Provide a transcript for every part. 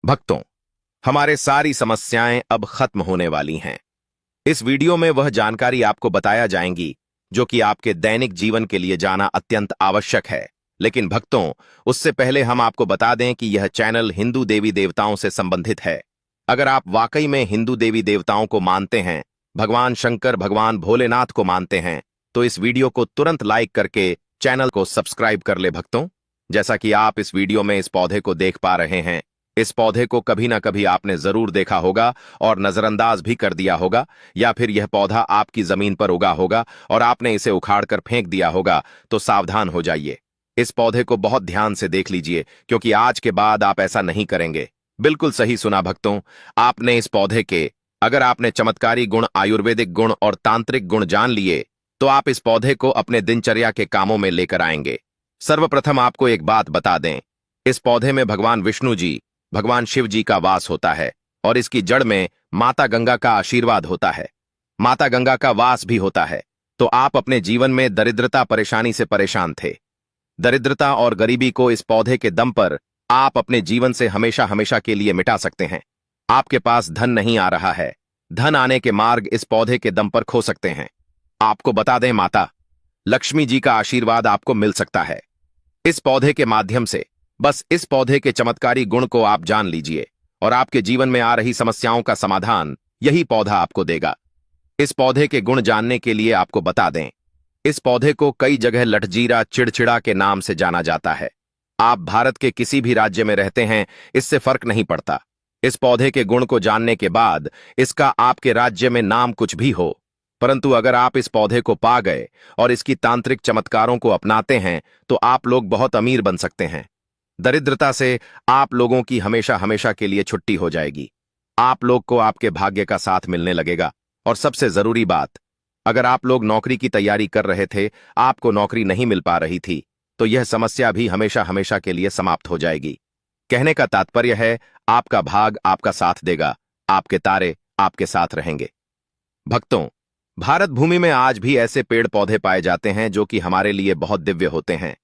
भक्तों, हमारे सारी समस्याएं अब खत्म होने वाली हैं। इस वीडियो में वह जानकारी आपको बताया जाएंगी जो कि आपके दैनिक जीवन के लिए जाना अत्यंत आवश्यक है। लेकिन भक्तों, उससे पहले हम आपको बता दें कि यह चैनल हिंदू देवी देवताओं से संबंधित है। अगर आप वाकई में हिंदू देवी देवताओं को मानते हैं, भगवान शंकर, भगवान भोलेनाथ को मानते हैं, तो इस वीडियो को तुरंत लाइक करके चैनल को सब्सक्राइब कर ले। भक्तों, जैसा कि आप इस वीडियो में इस पौधे को देख पा रहे हैं, इस पौधे को कभी ना कभी आपने जरूर देखा होगा और नजरअंदाज भी कर दिया होगा, या फिर यह पौधा आपकी जमीन पर उगा होगा और आपने इसे उखाड़कर फेंक दिया होगा। तो सावधान हो जाइए, इस पौधे को बहुत ध्यान से देख लीजिए, क्योंकि आज के बाद आप ऐसा नहीं करेंगे। बिल्कुल सही सुना भक्तों, आपने इस पौधे के अगर आपने चमत्कारी गुण, आयुर्वेदिक गुण और तांत्रिक गुण जान लिए, तो आप इस पौधे को अपने दिनचर्या के कामों में लेकर आएंगे। सर्वप्रथम आपको एक बात बता दें, इस पौधे में भगवान विष्णु जी, भगवान शिव जी का वास होता है और इसकी जड़ में माता गंगा का आशीर्वाद होता है, माता गंगा का वास भी होता है। तो आप अपने जीवन में दरिद्रता, परेशानी से परेशान थे। दरिद्रता और गरीबी को इस पौधे के दम पर आप अपने जीवन से हमेशा हमेशा के लिए मिटा सकते हैं। आपके पास धन नहीं आ रहा है, धन आने के मार्ग इस पौधे के दम पर खो सकते हैं। आपको बता दें, माता लक्ष्मी जी का आशीर्वाद आपको मिल सकता है इस पौधे के माध्यम से। बस इस पौधे के चमत्कारी गुण को आप जान लीजिए और आपके जीवन में आ रही समस्याओं का समाधान यही पौधा आपको देगा। इस पौधे के गुण जानने के लिए आपको बता दें, इस पौधे को कई जगह लठजीरा, चिड़चिड़ा के नाम से जाना जाता है। आप भारत के किसी भी राज्य में रहते हैं, इससे फर्क नहीं पड़ता। इस पौधे के गुण को जानने के बाद इसका आपके राज्य में नाम कुछ भी हो, परंतु अगर आप इस पौधे को पा गए और इसकी तांत्रिक चमत्कारों को अपनाते हैं, तो आप लोग बहुत अमीर बन सकते हैं। दरिद्रता से आप लोगों की हमेशा हमेशा के लिए छुट्टी हो जाएगी। आप लोग को आपके भाग्य का साथ मिलने लगेगा। और सबसे जरूरी बात, अगर आप लोग नौकरी की तैयारी कर रहे थे, आपको नौकरी नहीं मिल पा रही थी, तो यह समस्या भी हमेशा हमेशा के लिए समाप्त हो जाएगी। कहने का तात्पर्य है, आपका भाग आपका साथ देगा, आपके तारे आपके साथ रहेंगे। भक्तों, भारत भूमि में आज भी ऐसे पेड़ पौधे पाए जाते हैं जो कि हमारे लिए बहुत दिव्य होते हैं।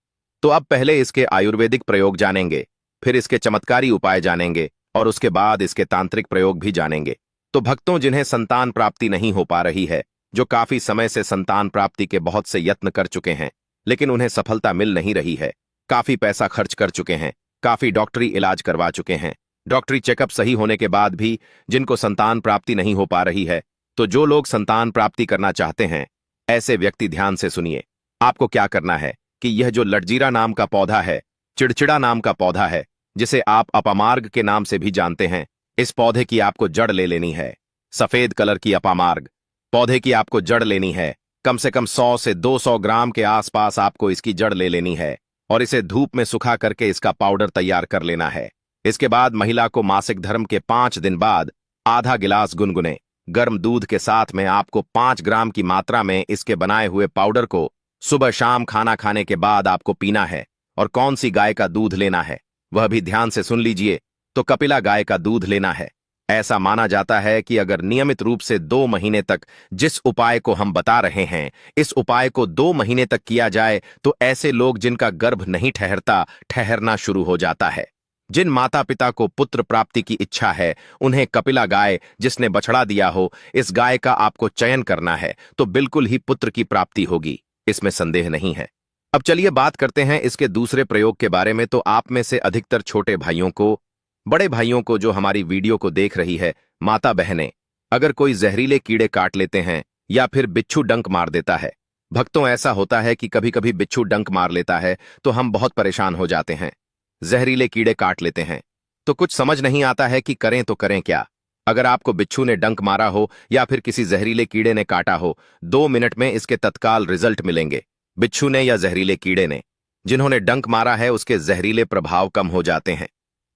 तो अब पहले इसके आयुर्वेदिक प्रयोग जानेंगे, फिर इसके चमत्कारी उपाय जानेंगे और उसके बाद इसके तांत्रिक प्रयोग भी जानेंगे। तो भक्तों, जिन्हें संतान प्राप्ति नहीं हो पा रही है, जो काफी समय से संतान प्राप्ति के बहुत से यत्न कर चुके हैं लेकिन उन्हें सफलता मिल नहीं रही है, काफी पैसा खर्च कर चुके हैं, काफी डॉक्टरी इलाज करवा चुके हैं, डॉक्टरी चेकअप सही होने के बाद भी जिनको संतान प्राप्ति नहीं हो पा रही है, तो जो लोग संतान प्राप्ति करना चाहते हैं, ऐसे व्यक्ति ध्यान से सुनिए। आपको क्या करना है कि यह जो लठजीरा नाम का पौधा है, चिड़चिड़ा नाम का पौधा है, जिसे आप अपामार्ग के नाम से भी जानते हैं, इस पौधे की आपको जड़ ले लेनी है। सफेद कलर की अपामार्ग पौधे की आपको जड़ लेनी है। कम से कम 100 से 200 ग्राम के आसपास आपको इसकी जड़ ले लेनी है और इसे धूप में सुखा करके इसका पाउडर तैयार कर लेना है। इसके बाद महिला को मासिक धर्म के 5 दिन बाद आधा गिलास गुनगुने गर्म दूध के साथ में आपको 5 ग्राम की मात्रा में इसके बनाए हुए पाउडर को सुबह शाम खाना खाने के बाद आपको पीना है। और कौन सी गाय का दूध लेना है वह भी ध्यान से सुन लीजिए, तो कपिला गाय का दूध लेना है। ऐसा माना जाता है कि अगर नियमित रूप से 2 महीने तक जिस उपाय को हम बता रहे हैं, इस उपाय को 2 महीने तक किया जाए, तो ऐसे लोग जिनका गर्भ नहीं ठहरता, ठहरना शुरू हो जाता है। जिन माता पिता को पुत्र प्राप्ति की इच्छा है, उन्हें कपिला गाय जिसने बछड़ा दिया हो, इस गाय का आपको चयन करना है, तो बिल्कुल ही पुत्र की प्राप्ति होगी, इसमें संदेह नहीं है। अब चलिए बात करते हैं इसके दूसरे प्रयोग के बारे में। तो आप में से अधिकतर छोटे भाइयों को, बड़े भाइयों को, जो हमारी वीडियो को देख रही है, माता बहनें, अगर कोई जहरीले कीड़े काट लेते हैं या फिर बिच्छू डंक मार देता है, भक्तों ऐसा होता है कि कभी कभी बिच्छू डंक मार लेता है तो हम बहुत परेशान हो जाते हैं। जहरीले कीड़े काट लेते हैं तो कुछ समझ नहीं आता है कि करें तो करें क्या। अगर आपको बिच्छू ने डंक मारा हो या फिर किसी जहरीले कीड़े ने काटा हो, 2 मिनट में इसके तत्काल रिजल्ट मिलेंगे। बिच्छू ने या जहरीले कीड़े ने जिन्होंने डंक मारा है, उसके जहरीले प्रभाव कम हो जाते हैं।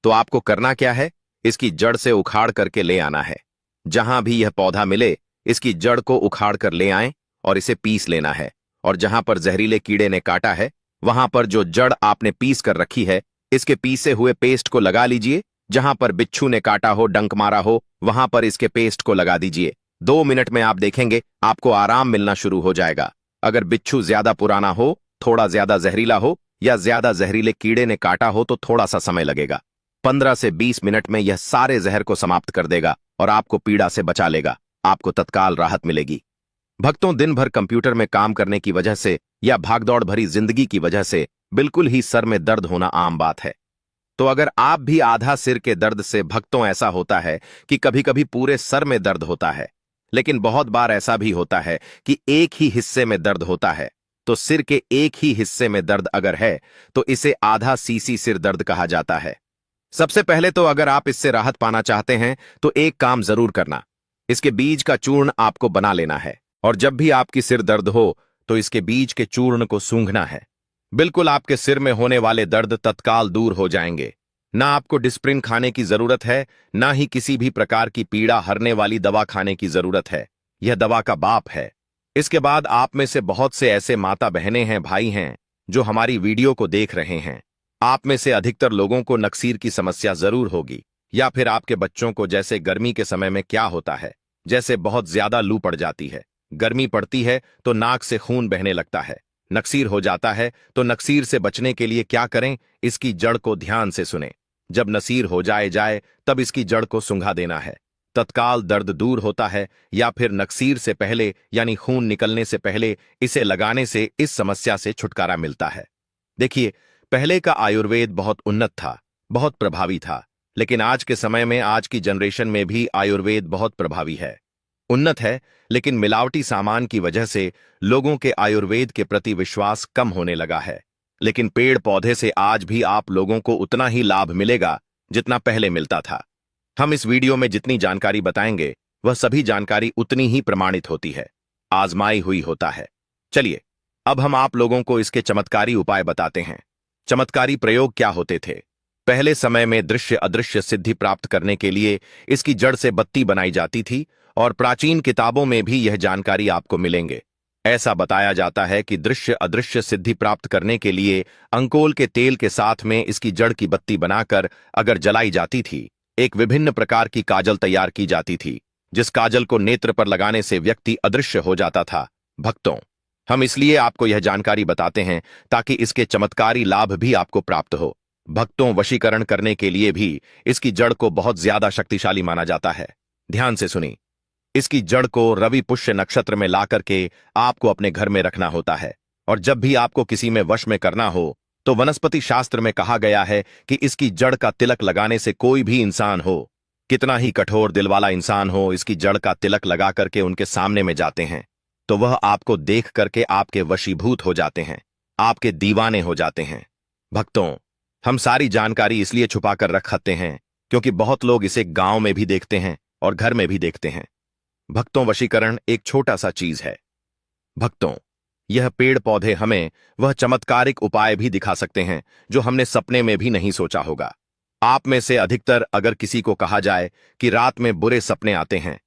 तो आपको करना क्या है, इसकी जड़ से उखाड़ करके ले आना है। जहां भी यह पौधा मिले, इसकी जड़ को उखाड़ कर ले आएं और इसे पीस लेना है। और जहां पर जहरीले कीड़े ने काटा है, वहां पर जो जड़ आपने पीस कर रखी है, इसके पीसे हुए पेस्ट को लगा लीजिए। जहां पर बिच्छू ने काटा हो, डंक मारा हो, वहां पर इसके पेस्ट को लगा दीजिए। 2 मिनट में आप देखेंगे आपको आराम मिलना शुरू हो जाएगा। अगर बिच्छू ज्यादा पुराना हो, थोड़ा ज्यादा जहरीला हो या ज्यादा जहरीले कीड़े ने काटा हो, तो थोड़ा सा समय लगेगा। 15 से 20 मिनट में यह सारे जहर को समाप्त कर देगा और आपको पीड़ा से बचा लेगा। आपको तत्काल राहत मिलेगी। भक्तों, दिन भर कंप्यूटर में काम करने की वजह से या भागदौड़ भरी जिंदगी की वजह से बिल्कुल ही सर में दर्द होना आम बात है। तो अगर आप भी आधा सिर के दर्द से भक्तों, ऐसा होता है कि कभी कभी पूरे सर में दर्द होता है, लेकिन बहुत बार ऐसा भी होता है कि एक ही हिस्से में दर्द होता है। तो सिर के एक ही हिस्से में दर्द अगर है तो इसे आधा सीसी सिर दर्द कहा जाता है। सबसे पहले तो अगर आप इससे राहत पाना चाहते हैं तो एक काम जरूर करना, इसके बीज का चूर्ण आपको बना लेना है और जब भी आपकी सिर दर्द हो तो इसके बीज के चूर्ण को सूंघना है। बिल्कुल आपके सिर में होने वाले दर्द तत्काल दूर हो जाएंगे। ना आपको डिस्प्रिन खाने की जरूरत है, ना ही किसी भी प्रकार की पीड़ा हरने वाली दवा खाने की जरूरत है। यह दवा का बाप है। इसके बाद आप में से बहुत से ऐसे माता बहनें हैं, भाई हैं जो हमारी वीडियो को देख रहे हैं। आप में से अधिकतर लोगों को नक्सीर की समस्या जरूर होगी, या फिर आपके बच्चों को जैसे गर्मी के समय में क्या होता है, जैसे बहुत ज्यादा लू पड़ जाती है, गर्मी पड़ती है तो नाक से खून बहने लगता है, नक्सीर हो जाता है। तो नक्सीर से बचने के लिए क्या करें, इसकी जड़ को ध्यान से सुने। जब नसीर हो जाए तब इसकी जड़ को सूंघा देना है, तत्काल दर्द दूर होता है। या फिर नक्सीर से पहले यानी खून निकलने से पहले इसे लगाने से इस समस्या से छुटकारा मिलता है। देखिए, पहले का आयुर्वेद बहुत उन्नत था, बहुत प्रभावी था, लेकिन आज के समय में, आज की जनरेशन में भी आयुर्वेद बहुत प्रभावी है, उन्नत है, लेकिन मिलावटी सामान की वजह से लोगों के आयुर्वेद के प्रति विश्वास कम होने लगा है। लेकिन पेड़ पौधे से आज भी आप लोगों को उतना ही लाभ मिलेगा जितना पहले मिलता था। हम इस वीडियो में जितनी जानकारी बताएंगे वह सभी जानकारी उतनी ही प्रमाणित होती है, आजमाई हुई होता है। चलिए, अब हम आप लोगों को इसके चमत्कारी उपाय बताते हैं। चमत्कारी प्रयोग क्या होते थे? पहले समय में दृश्य अदृश्य सिद्धि प्राप्त करने के लिए इसकी जड़ से बत्ती बनाई जाती थी और प्राचीन किताबों में भी यह जानकारी आपको मिलेंगे। ऐसा बताया जाता है कि दृश्य अदृश्य सिद्धि प्राप्त करने के लिए अंकोल के तेल के साथ में इसकी जड़ की बत्ती बनाकर अगर जलाई जाती थी, एक विभिन्न प्रकार की काजल तैयार की जाती थी, जिस काजल को नेत्र पर लगाने से व्यक्ति अदृश्य हो जाता था। भक्तों, हम इसलिए आपको यह जानकारी बताते हैं ताकि इसके चमत्कारी लाभ भी आपको प्राप्त हो। भक्तों, वशीकरण करने के लिए भी इसकी जड़ को बहुत ज्यादा शक्तिशाली माना जाता है। ध्यान से सुनी, इसकी जड़ को रवि पुष्य नक्षत्र में ला करके आपको अपने घर में रखना होता है, और जब भी आपको किसी में वश में करना हो तो वनस्पति शास्त्र में कहा गया है कि इसकी जड़ का तिलक लगाने से कोई भी इंसान हो, कितना ही कठोर दिल वाला इंसान हो, इसकी जड़ का तिलक लगा करके उनके सामने में जाते हैं तो वह आपको देख करके आपके वशीभूत हो जाते हैं, आपके दीवाने हो जाते हैं। भक्तों, हम सारी जानकारी इसलिए छुपा कर रखते हैं क्योंकि बहुत लोग इसे गांव में भी देखते हैं और घर में भी देखते हैं। भक्तों, वशीकरण एक छोटा सा चीज है। भक्तों, यह पेड़ पौधे हमें वह चमत्कारिक उपाय भी दिखा सकते हैं जो हमने सपने में भी नहीं सोचा होगा। आप में से अधिकतर अगर किसी को कहा जाए कि रात में बुरे सपने आते हैं,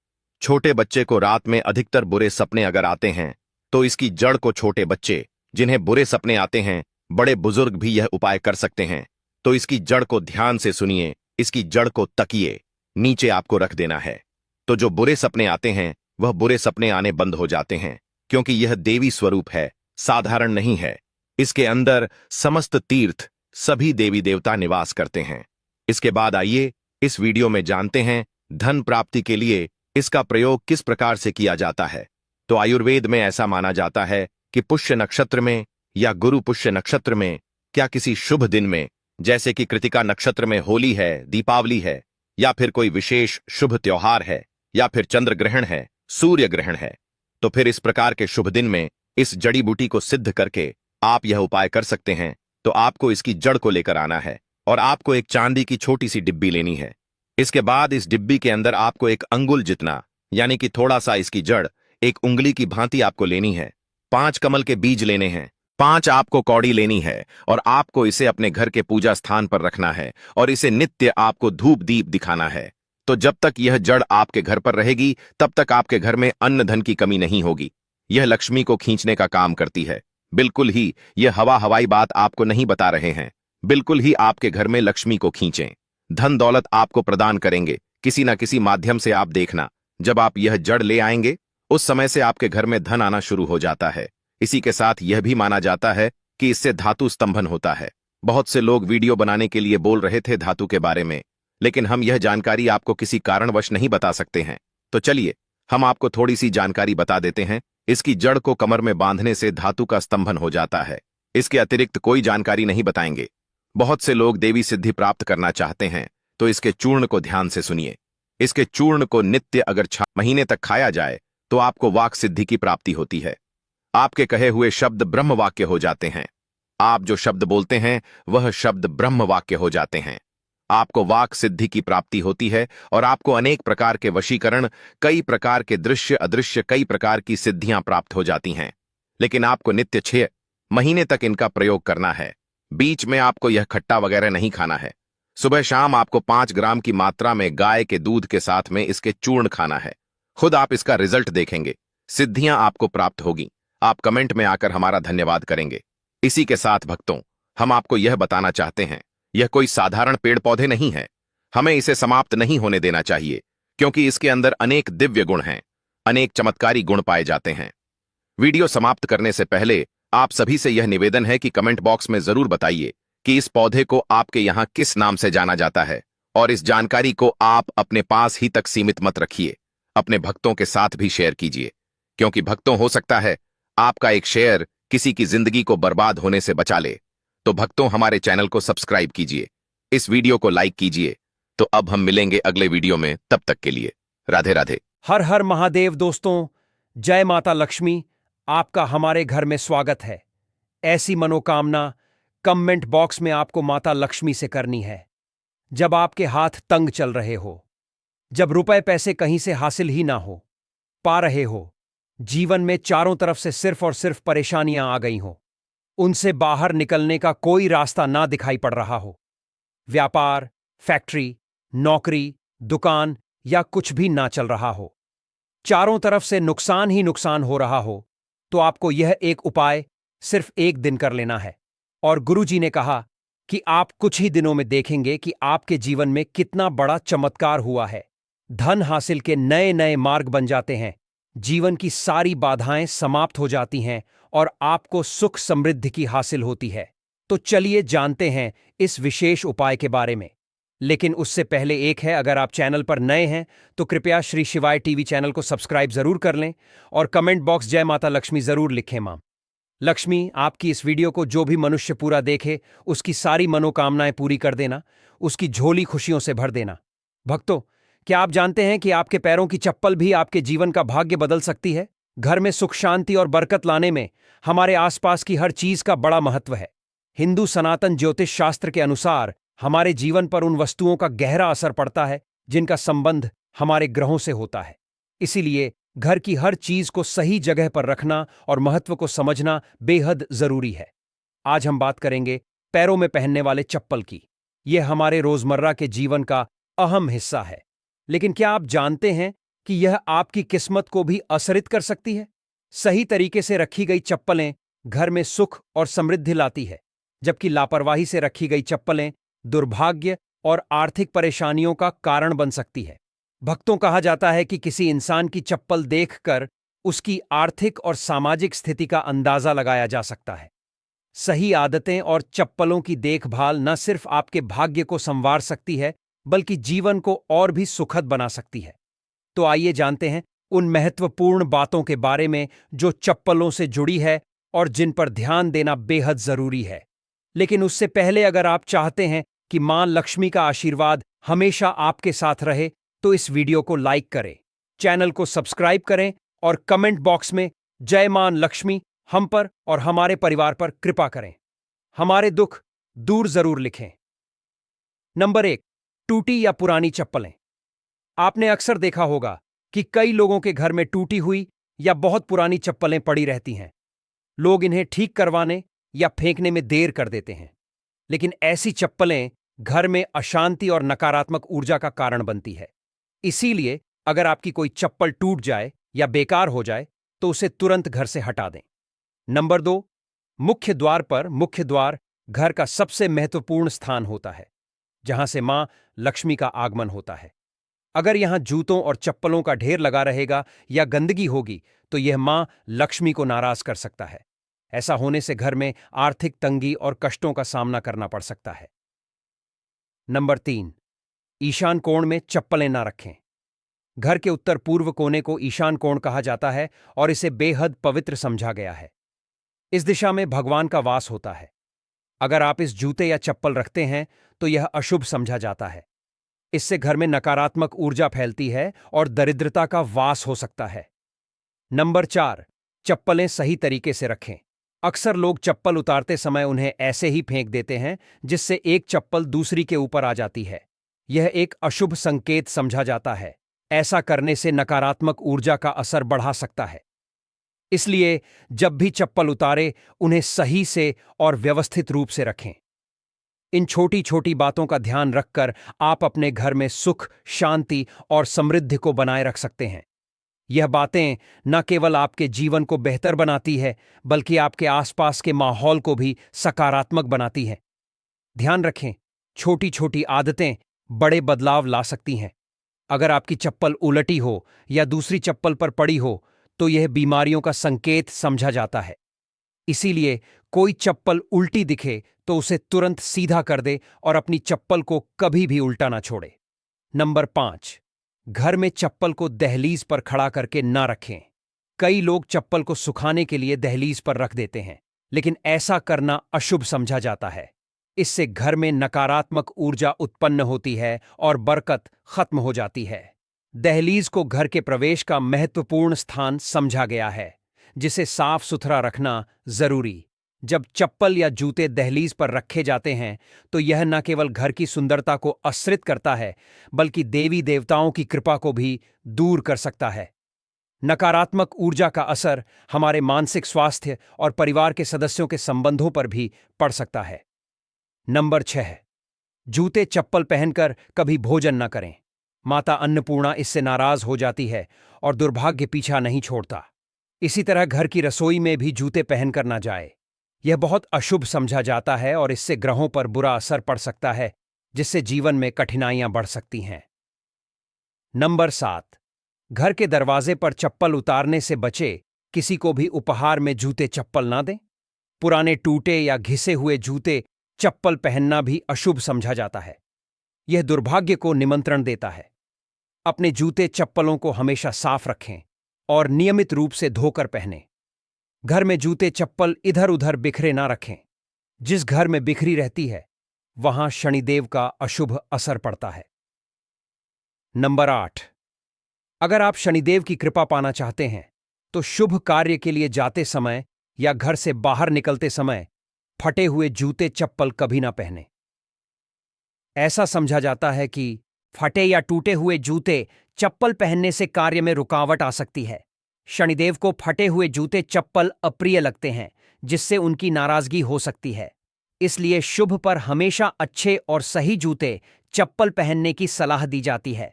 छोटे बच्चे को रात में अधिकतर बुरे सपने अगर आते हैं, तो इसकी जड़ को छोटे बच्चे जिन्हें बुरे सपने आते हैं, बड़े बुजुर्ग भी यह उपाय कर सकते हैं। तो इसकी जड़ को ध्यान से सुनिए, इसकी जड़ को तकिए नीचे आपको रख देना है। तो जो बुरे सपने आते हैं वह बुरे सपने आने बंद हो जाते हैं, क्योंकि यह देवी स्वरूप है, साधारण नहीं है। इसके अंदर समस्त तीर्थ, सभी देवी देवता निवास करते हैं। इसके बाद आइए इस वीडियो में जानते हैं धन प्राप्ति के लिए इसका प्रयोग किस प्रकार से किया जाता है। तो आयुर्वेद में ऐसा माना जाता है कि पुष्य नक्षत्र में या गुरु पुष्य नक्षत्र में, क्या किसी शुभ दिन में, जैसे कि कृतिका नक्षत्र में होली है, दीपावली है, या फिर कोई विशेष शुभ त्योहार है, या फिर चंद्र ग्रहण है, सूर्य ग्रहण है, तो फिर इस प्रकार के शुभ दिन में इस जड़ी बूटी को सिद्ध करके आप यह उपाय कर सकते हैं। तो आपको इसकी जड़ को लेकर आना है और आपको एक चांदी की छोटी सी डिब्बी लेनी है। इसके बाद इस डिब्बी के अंदर आपको एक अंगुल जितना, यानी कि थोड़ा सा इसकी जड़ एक उंगली की भांति आपको लेनी है। 5 कमल के बीज लेने हैं, 5 आपको कौड़ी लेनी है और आपको इसे अपने घर के पूजा स्थान पर रखना है और इसे नित्य आपको धूप दीप दिखाना है। तो जब तक यह जड़ आपके घर पर रहेगी तब तक आपके घर में अन्न धन की कमी नहीं होगी। यह लक्ष्मी को खींचने का काम करती है। बिल्कुल ही यह हवाई बात आपको नहीं बता रहे हैं। बिल्कुल ही आपके घर में लक्ष्मी को खींचें, धन दौलत आपको प्रदान करेंगे किसी न किसी माध्यम से। आप देखना, जब आप यह जड़ ले आएंगे उस समय से आपके घर में धन आना शुरू हो जाता है। इसी के साथ यह भी माना जाता है कि इससे धातु स्तंभन होता है, बहुत से लोग वीडियो बनाने के लिए बोल रहे थे धातु के बारे में, लेकिन हम यह जानकारी आपको किसी कारणवश नहीं बता सकते हैं। तो चलिए हम आपको थोड़ी सी जानकारी बता देते हैं। इसकी जड़ को कमर में बांधने से धातु का स्तंभन हो जाता है। इसके अतिरिक्त कोई जानकारी नहीं बताएंगे। बहुत से लोग देवी सिद्धि प्राप्त करना चाहते हैं, तो इसके चूर्ण को ध्यान से सुनिए। इसके चूर्ण को नित्य अगर 6 महीने तक खाया जाए तो आपको वाक सिद्धि की प्राप्ति होती है। आपके कहे हुए शब्द ब्रह्म वाक्य हो जाते हैं। आप जो शब्द बोलते हैं वह शब्द ब्रह्म वाक्य हो जाते हैं। आपको वाक सिद्धि की प्राप्ति होती है और आपको अनेक प्रकार के वशीकरण, कई प्रकार के दृश्य अदृश्य, कई प्रकार की सिद्धियां प्राप्त हो जाती हैं। लेकिन आपको नित्य 6 महीने तक इनका प्रयोग करना है। बीच में आपको यह खट्टा वगैरह नहीं खाना है। सुबह शाम आपको 5 ग्राम की मात्रा में गाय के दूध के साथ में इसके चूर्ण खाना है। खुद आप इसका रिजल्ट देखेंगे, सिद्धियां आपको प्राप्त होगी। आप कमेंट में आकर हमारा धन्यवाद करेंगे। इसी के साथ भक्तों, हम आपको यह बताना चाहते हैं, यह कोई साधारण पेड़ पौधे नहीं है। हमें इसे समाप्त नहीं होने देना चाहिए, क्योंकि इसके अंदर अनेक दिव्य गुण हैं, अनेक चमत्कारी गुण पाए जाते हैं। वीडियो समाप्त करने से पहले आप सभी से यह निवेदन है कि कमेंट बॉक्स में जरूर बताइए कि इस पौधे को आपके यहां किस नाम से जाना जाता है, और इस जानकारी को आप अपने पास ही तक सीमित मत रखिए, अपने भक्तों के साथ भी शेयर कीजिए। क्योंकि भक्तों, हो सकता है आपका एक शेयर किसी की जिंदगी को बर्बाद होने से बचा ले। तो भक्तों, हमारे चैनल को सब्सक्राइब कीजिए, इस वीडियो को लाइक कीजिए। तो अब हम मिलेंगे अगले वीडियो में, तब तक के लिए राधे राधे। हर हर महादेव। दोस्तों, जय माता लक्ष्मी। आपका हमारे घर में स्वागत है। ऐसी मनोकामना कमेंट बॉक्स में आपको माता लक्ष्मी से करनी है। जब आपके हाथ तंग चल रहे हो, जब रुपए पैसे कहीं से हासिल ही ना हो पा रहे हो, जीवन में चारों तरफ से सिर्फ और सिर्फ परेशानियां आ गई हो, उनसे बाहर निकलने का कोई रास्ता ना दिखाई पड़ रहा हो, व्यापार, फैक्ट्री, नौकरी, दुकान या कुछ भी ना चल रहा हो, चारों तरफ से नुकसान ही नुकसान हो रहा हो, तो आपको यह एक उपाय सिर्फ एक दिन कर लेना है। और गुरुजी ने कहा कि आप कुछ ही दिनों में देखेंगे कि आपके जीवन में कितना बड़ा चमत्कार हुआ है। धन हासिल के नए नए मार्ग बन जाते हैं, जीवन की सारी बाधाएं समाप्त हो जाती हैं और आपको सुख समृद्धि की हासिल होती है। तो चलिए जानते हैं इस विशेष उपाय के बारे में। लेकिन उससे पहले एक है, अगर आप चैनल पर नए हैं तो कृपया श्री शिवाय टीवी चैनल को सब्सक्राइब जरूर कर लें और कमेंट बॉक्स जय माता लक्ष्मी जरूर लिखें। मां लक्ष्मी आपकी इस वीडियो को जो भी मनुष्य पूरा देखे, उसकी सारी मनोकामनाएं पूरी कर देना, उसकी झोली खुशियों से भर देना। भक्तों, क्या आप जानते हैं कि आपके पैरों की चप्पल भी आपके जीवन का भाग्य बदल सकती है? घर में सुख शांति और बरकत लाने में हमारे आसपास की हर चीज का बड़ा महत्व है। हिंदू सनातन ज्योतिष शास्त्र के अनुसार हमारे जीवन पर उन वस्तुओं का गहरा असर पड़ता है जिनका संबंध हमारे ग्रहों से होता है। इसीलिए घर की हर चीज को सही जगह पर रखना और महत्व को समझना बेहद जरूरी है। आज हम बात करेंगे पैरों में पहनने वाले चप्पल की। यह हमारे रोजमर्रा के जीवन का अहम हिस्सा है। लेकिन क्या आप जानते हैं कि यह आपकी किस्मत को भी असरित कर सकती है? सही तरीके से रखी गई चप्पलें घर में सुख और समृद्धि लाती है, जबकि लापरवाही से रखी गई चप्पलें दुर्भाग्य और आर्थिक परेशानियों का कारण बन सकती है। भक्तों, कहा जाता है कि किसी इंसान की चप्पल देखकर उसकी आर्थिक और सामाजिक स्थिति का अंदाजा लगाया जा सकता है। सही आदतें और चप्पलों की देखभाल न सिर्फ आपके भाग्य को संवार सकती है, बल्कि जीवन को और भी सुखद बना सकती है। तो आइए जानते हैं उन महत्वपूर्ण बातों के बारे में जो चप्पलों से जुड़ी है और जिन पर ध्यान देना बेहद जरूरी है। लेकिन उससे पहले, अगर आप चाहते हैं कि मां लक्ष्मी का आशीर्वाद हमेशा आपके साथ रहे, तो इस वीडियो को लाइक करें, चैनल को सब्सक्राइब करें और कमेंट बॉक्स में जय मां लक्ष्मी हम पर और हमारे परिवार पर कृपा करें, हमारे दुख दूर जरूर लिखें। नंबर 1, टूटी या पुरानी चप्पलें। आपने अक्सर देखा होगा कि कई लोगों के घर में टूटी हुई या बहुत पुरानी चप्पलें पड़ी रहती हैं। लोग इन्हें ठीक करवाने या फेंकने में देर कर देते हैं, लेकिन ऐसी चप्पलें घर में अशांति और नकारात्मक ऊर्जा का कारण बनती है। इसीलिए अगर आपकी कोई चप्पल टूट जाए या बेकार हो जाए तो उसे तुरंत घर से हटा दें। नंबर 2, मुख्य द्वार पर। मुख्य द्वार घर का सबसे महत्वपूर्ण स्थान होता है, जहां से मां लक्ष्मी का आगमन होता है। अगर यहां जूतों और चप्पलों का ढेर लगा रहेगा या गंदगी होगी तो यह मां लक्ष्मी को नाराज कर सकता है। ऐसा होने से घर में आर्थिक तंगी और कष्टों का सामना करना पड़ सकता है। नंबर 3, ईशान कोण में चप्पलें ना रखें। घर के उत्तर पूर्व कोने को ईशान कोण कहा जाता है और इसे बेहद पवित्र समझा गया है। इस दिशा में भगवान का वास होता है। अगर आप इस जूते या चप्पल रखते हैं तो यह अशुभ समझा जाता है। इससे घर में नकारात्मक ऊर्जा फैलती है और दरिद्रता का वास हो सकता है। नंबर 4, चप्पलें सही तरीके से रखें। अक्सर लोग चप्पल उतारते समय उन्हें ऐसे ही फेंक देते हैं जिससे एक चप्पल दूसरी के ऊपर आ जाती है। यह एक अशुभ संकेत समझा जाता है। ऐसा करने से नकारात्मक ऊर्जा का असर बढ़ा सकता है। इसलिए जब भी चप्पल उतारे उन्हें सही से और व्यवस्थित रूप से रखें। इन छोटी छोटी बातों का ध्यान रखकर आप अपने घर में सुख, शांति और समृद्धि को बनाए रख सकते हैं। यह बातें न केवल आपके जीवन को बेहतर बनाती है बल्कि आपके आसपास के माहौल को भी सकारात्मक बनाती है। ध्यान रखें, छोटी छोटी आदतें बड़े बदलाव ला सकती हैं। अगर आपकी चप्पल उलटी हो या दूसरी चप्पल पर पड़ी हो तो यह बीमारियों का संकेत समझा जाता है। इसीलिए कोई चप्पल उल्टी दिखे तो उसे तुरंत सीधा कर दे और अपनी चप्पल को कभी भी उल्टा ना छोड़े। नंबर 5, घर में चप्पल को दहलीज पर खड़ा करके ना रखें। कई लोग चप्पल को सुखाने के लिए दहलीज पर रख देते हैं, लेकिन ऐसा करना अशुभ समझा जाता है। इससे घर में नकारात्मक ऊर्जा उत्पन्न होती है और बरकत खत्म हो जाती है। दहलीज को घर के प्रवेश का महत्वपूर्ण स्थान समझा गया है, जिसे साफ सुथरा रखना जरूरी। जब चप्पल या जूते दहलीज पर रखे जाते हैं तो यह न केवल घर की सुंदरता को आश्रित करता है बल्कि देवी देवताओं की कृपा को भी दूर कर सकता है। नकारात्मक ऊर्जा का असर हमारे मानसिक स्वास्थ्य और परिवार के सदस्यों के संबंधों पर भी पड़ सकता है। नंबर 6, जूते चप्पल पहनकर कभी भोजन न करें। माता अन्नपूर्णा इससे नाराज हो जाती है और दुर्भाग्य पीछा नहीं छोड़ता। इसी तरह घर की रसोई में भी जूते पहनकर ना जाए। यह बहुत अशुभ समझा जाता है और इससे ग्रहों पर बुरा असर पड़ सकता है, जिससे जीवन में कठिनाइयां बढ़ सकती हैं। नंबर 7, घर के दरवाजे पर चप्पल उतारने से बचे। किसी को भी उपहार में जूते चप्पल ना दें। पुराने टूटे या घिसे हुए जूते चप्पल पहनना भी अशुभ समझा जाता है। यह दुर्भाग्य को निमंत्रण देता है। अपने जूते चप्पलों को हमेशा साफ रखें और नियमित रूप से धोकर पहनें। घर में जूते चप्पल इधर उधर बिखरे ना रखें। जिस घर में बिखरी रहती है वहां शनिदेव का अशुभ असर पड़ता है। नंबर 8, अगर आप शनिदेव की कृपा पाना चाहते हैं तो शुभ कार्य के लिए जाते समय या घर से बाहर निकलते समय फटे हुए जूते चप्पल कभी ना पहने। ऐसा समझा जाता है कि फटे या टूटे हुए जूते चप्पल पहनने से कार्य में रुकावट आ सकती है। शनिदेव को फटे हुए जूते चप्पल अप्रिय लगते हैं, जिससे उनकी नाराजगी हो सकती है। इसलिए शुभ पर हमेशा अच्छे और सही जूते चप्पल पहनने की सलाह दी जाती है।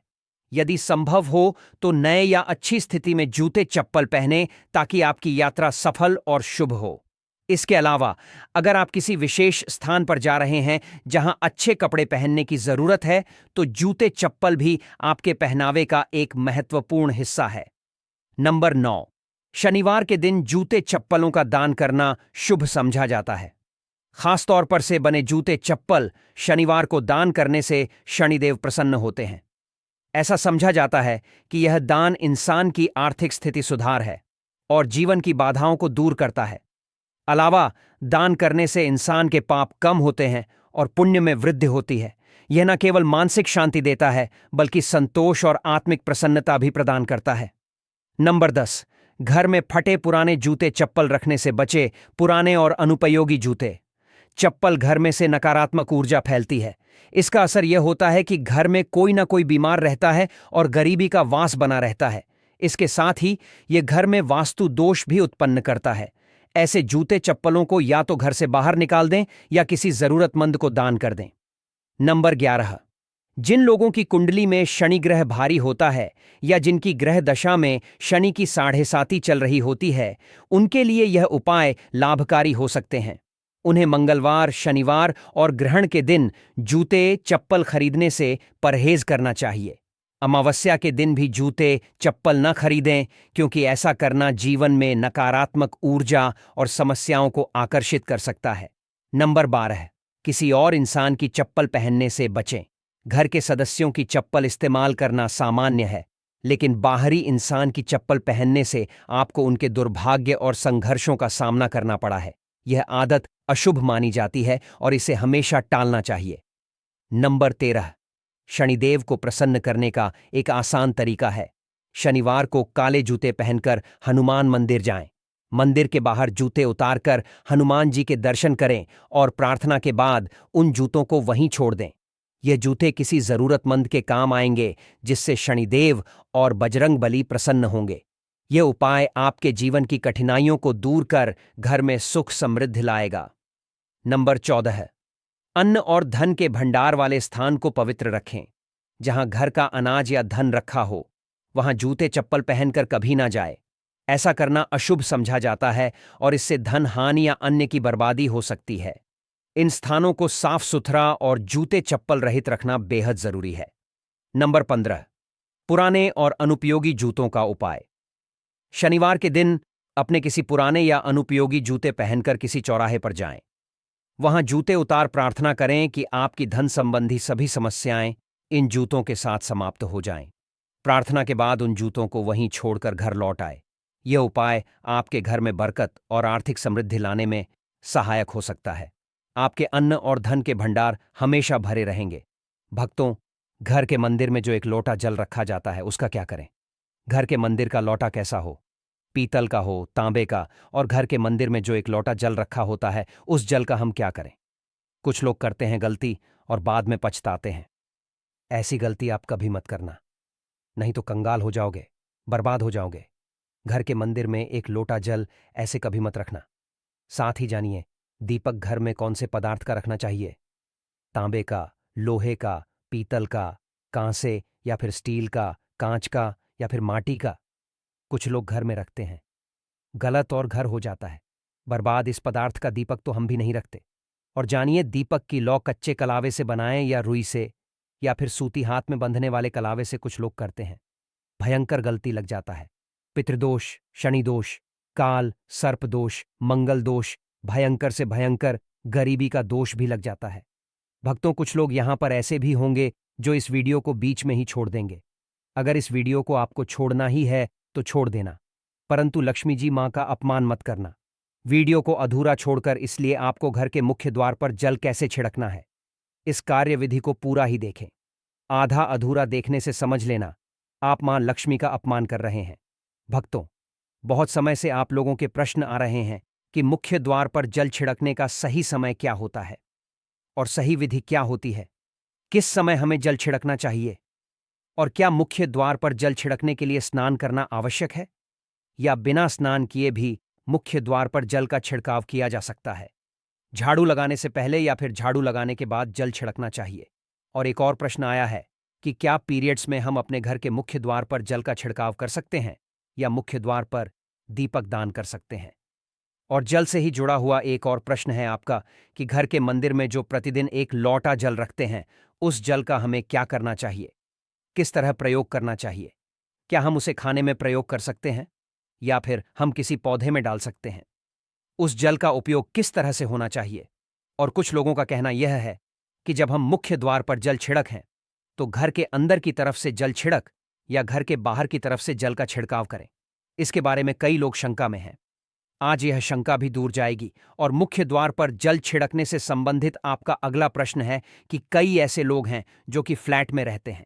यदि संभव हो तो नए या अच्छी स्थिति में जूते चप्पल पहनें ताकि आपकी यात्रा सफल और शुभ हो। इसके अलावा अगर आप किसी विशेष स्थान पर जा रहे हैं जहां अच्छे कपड़े पहनने की जरूरत है तो जूते चप्पल भी आपके पहनावे का एक महत्वपूर्ण हिस्सा है। नंबर 9, शनिवार के दिन जूते चप्पलों का दान करना शुभ समझा जाता है। खासतौर पर से बने जूते चप्पल शनिवार को दान करने से शनिदेव प्रसन्न होते हैं। ऐसा समझा जाता है कि यह दान इंसान की आर्थिक स्थिति सुधार है और जीवन की बाधाओं को दूर करता है। अलावा दान करने से इंसान के पाप कम होते हैं और पुण्य में वृद्धि होती है। यह न केवल मानसिक शांति देता है बल्कि संतोष और आत्मिक प्रसन्नता भी प्रदान करता है। नंबर 10, घर में फटे पुराने जूते चप्पल रखने से बचे। पुराने और अनुपयोगी जूते चप्पल घर में से नकारात्मक ऊर्जा फैलती है। इसका असर यह होता है कि घर में कोई ना कोई बीमार रहता है और गरीबी का वास बना रहता है। इसके साथ ही यह घर में वास्तु दोष भी उत्पन्न करता है। ऐसे जूते चप्पलों को या तो घर से बाहर निकाल दें या किसी जरूरतमंद को दान कर दें। नंबर 11, जिन लोगों की कुंडली में शनि ग्रह भारी होता है या जिनकी ग्रह दशा में शनि की 7.5 चल रही होती है, उनके लिए यह उपाय लाभकारी हो सकते हैं। उन्हें मंगलवार, शनिवार और ग्रहण के दिन जूते चप्पल खरीदने से परहेज करना चाहिए। अमावस्या के दिन भी जूते चप्पल न खरीदें, क्योंकि ऐसा करना जीवन में नकारात्मक ऊर्जा और समस्याओं को आकर्षित कर सकता है। नंबर 12, किसी और इंसान की चप्पल पहनने से बचें। घर के सदस्यों की चप्पल इस्तेमाल करना सामान्य है, लेकिन बाहरी इंसान की चप्पल पहनने से आपको उनके दुर्भाग्य और संघर्षों का सामना करना पड़ा है। यह आदत अशुभ मानी जाती है और इसे हमेशा टालना चाहिए। नंबर 13, शनिदेव को प्रसन्न करने का एक आसान तरीका है। शनिवार को काले जूते पहनकर हनुमान मंदिर जाएं। मंदिर के बाहर जूते उतारकर हनुमान जी के दर्शन करें और प्रार्थना के बाद उन जूतों को वहीं छोड़ दें। ये जूते किसी जरूरतमंद के काम आएंगे, जिससे शनिदेव और बजरंगबली प्रसन्न होंगे। ये उपाय आपके जीवन की कठिनाइयों को दूर कर घर में सुख समृद्धि लाएगा। नंबर 14, अन्न और धन के भंडार वाले स्थान को पवित्र रखें। जहां घर का अनाज या धन रखा हो, वहां जूते चप्पल पहनकर कभी ना जाए। ऐसा करना अशुभ समझा जाता है और इससे धन हानि या अन्य की बर्बादी हो सकती है। इन स्थानों को साफ सुथरा और जूते चप्पल रहित रखना बेहद जरूरी है। नंबर 15, पुराने और अनुपयोगी जूतों का उपाय। शनिवार के दिन अपने किसी पुराने या अनुपयोगी जूते पहनकर किसी चौराहे पर जाएं। वहां जूते उतार प्रार्थना करें कि आपकी धन संबंधी सभी समस्याएं इन जूतों के साथ समाप्त हो जाएं। प्रार्थना के बाद उन जूतों को वहीं छोड़कर घर लौट आए। यह उपाय आपके घर में बरकत और आर्थिक समृद्धि लाने में सहायक हो सकता है। आपके अन्न और धन के भंडार हमेशा भरे रहेंगे। भक्तों, घर के मंदिर में जो एक लोटा जल रखा जाता है, उसका क्या करें? घर के मंदिर का लोटा कैसा हो? पीतल का हो, तांबे का। और घर के मंदिर में जो एक लोटा जल रखा होता है, उस जल का हम क्या करें? कुछ लोग करते हैं गलती और बाद में पछताते हैं। ऐसी गलती आप कभी मत करना, नहीं तो कंगाल हो जाओगे, बर्बाद हो जाओगे। घर के मंदिर में एक लोटा जल ऐसे कभी मत रखना। साथ ही जानिए, दीपक घर में कौन से पदार्थ का रखना चाहिए? तांबे का, लोहे का, पीतल का, कांसे या फिर स्टील का, कांच का या फिर माटी का। कुछ लोग घर में रखते हैं, गलत और घर हो जाता है बर्बाद। इस पदार्थ का दीपक तो हम भी नहीं रखते। और जानिए, दीपक की लौ कच्चे कलावे से बनाएं या रुई से या फिर सूती हाथ में बंधने वाले कलावे से कुछ लोग करते हैं। भयंकर गलती लग जाता है। पितृदोष, शनि दोष, काल, सर्प दोष, मंगल दोष, भयंकर से भयंकर गरीबी का दोष भी लग जाता है। भक्तों, कुछ लोग यहां पर ऐसे भी होंगे जो इस वीडियो को बीच में ही छोड़ देंगे। अगर इस वीडियो को आपको छोड़ना ही है तो छोड़ देना, परंतु लक्ष्मी जी मां का अपमान मत करना। वीडियो को अधूरा छोड़कर इसलिए आपको घर के मुख्य द्वार पर जल कैसे छिड़कना है, इस कार्यविधि को पूरा ही देखें। आधा अधूरा देखने से समझ लेना आप मां लक्ष्मी का अपमान कर रहे हैं। भक्तों, बहुत समय से आप लोगों के प्रश्न आ रहे हैं कि मुख्य द्वार पर जल छिड़कने का सही समय क्या होता है और सही विधि क्या होती है। किस समय हमें जल छिड़कना चाहिए और क्या मुख्य द्वार पर जल छिड़कने के लिए स्नान करना आवश्यक है या बिना स्नान किए भी मुख्य द्वार पर जल का छिड़काव किया जा सकता है? झाड़ू लगाने से पहले या फिर झाड़ू लगाने के बाद जल छिड़कना चाहिए? और एक और प्रश्न आया है कि क्या पीरियड्स में हम अपने घर के मुख्य द्वार पर जल का छिड़काव कर सकते हैं या मुख्य द्वार पर दीपक दान कर सकते हैं? और जल से ही जुड़ा हुआ एक और प्रश्न है आपका कि घर के मंदिर में जो प्रतिदिन एक लोटा जल रखते हैं, उस जल का हमें क्या करना चाहिए, किस तरह प्रयोग करना चाहिए? क्या हम उसे खाने में प्रयोग कर सकते हैं या फिर हम किसी पौधे में डाल सकते हैं? उस जल का उपयोग किस तरह से होना चाहिए? और कुछ लोगों का कहना यह है कि जब हम मुख्य द्वार पर जल छिड़क हैं तो घर के अंदर की तरफ से जल छिड़क या घर के बाहर की तरफ से जल का छिड़काव करें। इसके बारे में कई लोग शंका में हैं। आज यह शंका भी दूर जाएगी और मुख्य द्वार पर जल छिड़कने से संबंधित आपका अगला प्रश्न है कि कई ऐसे लोग हैं जो कि फ्लैट में रहते हैं,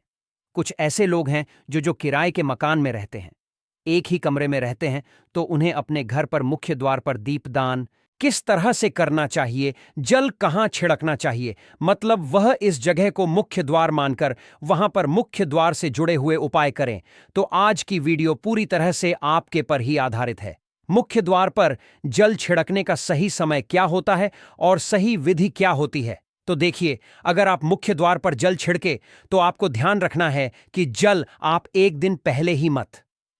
कुछ ऐसे लोग हैं जो किराए के मकान में रहते हैं, एक ही कमरे में रहते हैं, तो उन्हें अपने घर पर मुख्य द्वार पर दीपदान किस तरह से करना चाहिए, जल कहां छिड़कना चाहिए, मतलब वह इस जगह को मुख्य द्वार मानकर वहां पर मुख्य द्वार से जुड़े हुए उपाय करें। तो आज की वीडियो पूरी तरह से आपके पर ही आधारित है। मुख्य द्वार पर जल छिड़कने का सही समय क्या होता है और सही विधि क्या होती है। तो देखिए, अगर आप मुख्य द्वार पर जल छिड़के तो आपको ध्यान रखना है कि जल आप एक दिन पहले ही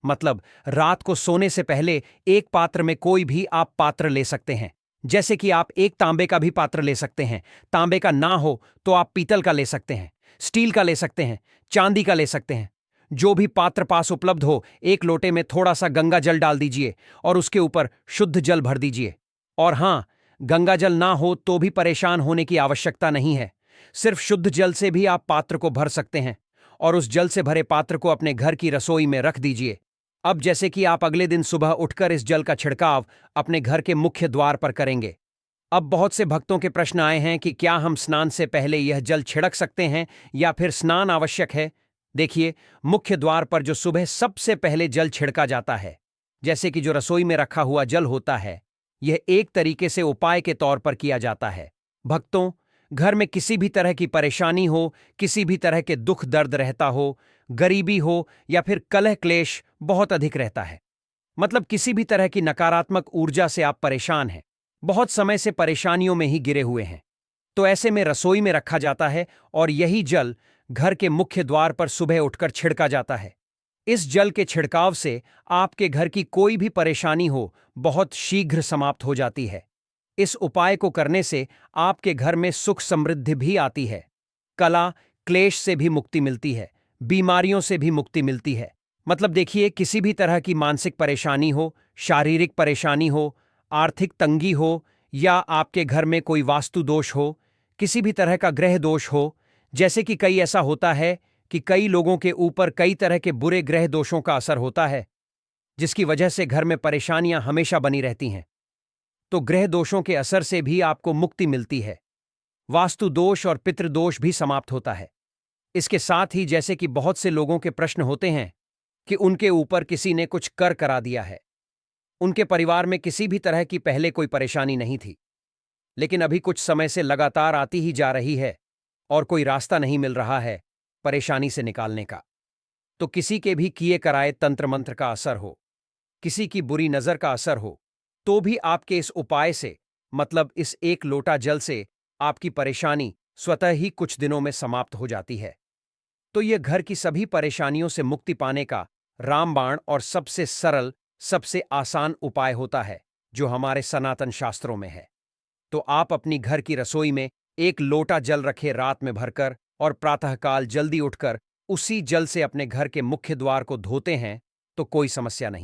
मतलब रात को सोने से पहले एक पात्र में कोई भी आप पात्र ले सकते हैं। जैसे कि आप एक तांबे का भी पात्र ले सकते हैं, तांबे का ना हो तो आप पीतल का ले सकते हैं, स्टील का ले सकते हैं, चांदी का ले सकते हैं। जो भी पात्र पास उपलब्ध हो, एक लोटे में थोड़ा सा गंगा जल डाल दीजिए और उसके ऊपर शुद्ध जल भर दीजिए। और हां, गंगा जल ना हो तो भी परेशान होने की आवश्यकता नहीं है। सिर्फ शुद्ध जल से भी आप पात्र को भर सकते हैं और उस जल से भरे पात्र को अपने घर की रसोई में रख दीजिए। अब जैसे कि आप अगले दिन सुबह उठकर इस जल का छिड़काव अपने घर के मुख्य द्वार पर करेंगे। अब बहुत से भक्तों के प्रश्न आए हैं कि क्या हम स्नान से पहले यह जल छिड़क सकते हैं या फिर स्नान आवश्यक है। देखिए, मुख्य द्वार पर जो सुबह सबसे पहले जल छिड़का जाता है, जैसे कि जो रसोई में रखा हुआ जल होता है, यह एक तरीके से उपाय के तौर पर किया जाता है। भक्तों, घर में किसी भी तरह की परेशानी हो, किसी भी तरह के दुख दर्द रहता हो, गरीबी हो या फिर कलह क्लेश बहुत अधिक रहता है, मतलब किसी भी तरह की नकारात्मक ऊर्जा से आप परेशान हैं, बहुत समय से परेशानियों में ही गिरे हुए हैं, तो ऐसे में रसोई में रखा जाता है और यही जल घर के मुख्य द्वार पर सुबह उठकर छिड़का जाता है। इस जल के छिड़काव से आपके घर की कोई भी परेशानी हो बहुत शीघ्र समाप्त हो जाती है। इस उपाय को करने से आपके घर में सुख समृद्धि भी आती है, कला क्लेश से भी मुक्ति मिलती है, बीमारियों से भी मुक्ति मिलती है। मतलब देखिए, किसी भी तरह की मानसिक परेशानी हो, शारीरिक परेशानी हो, आर्थिक तंगी हो या आपके घर में कोई वास्तु दोष हो, किसी भी तरह का ग्रह दोष हो, जैसे कि कई ऐसा होता है कि कई लोगों के ऊपर कई तरह के बुरे ग्रह दोषों का असर होता है, जिसकी वजह से घर में परेशानियां हमेशा बनी रहती हैं। तो ग्रह दोषों के असर से भी आपको मुक्ति मिलती है। वास्तु दोष और पितृदोष भी समाप्त होता है। इसके साथ ही जैसे कि बहुत से लोगों के प्रश्न होते हैं कि उनके ऊपर किसी ने कुछ कर करा दिया है, उनके परिवार में किसी भी तरह की पहले कोई परेशानी नहीं थी, लेकिन अभी कुछ समय से लगातार आती ही जा रही है और कोई रास्ता नहीं मिल रहा है परेशानी से निकालने का। तो किसी के भी किए कराए तंत्र मंत्र का असर हो, किसी की बुरी नजर का असर हो, तो भी आपके इस उपाय से, मतलब इस एक लोटा जल से, आपकी परेशानी स्वतः ही कुछ दिनों में समाप्त हो जाती है। तो यह घर की सभी परेशानियों से मुक्ति पाने का रामबाण और सबसे सरल, सबसे आसान उपाय होता है जो हमारे सनातन शास्त्रों में है। तो आप अपनी घर की रसोई में एक लोटा जल रखे रात में भरकर और प्रातःकाल जल्दी उठकर उसी जल से अपने घर के मुख्य द्वार को धोते हैं तो कोई समस्या नहीं।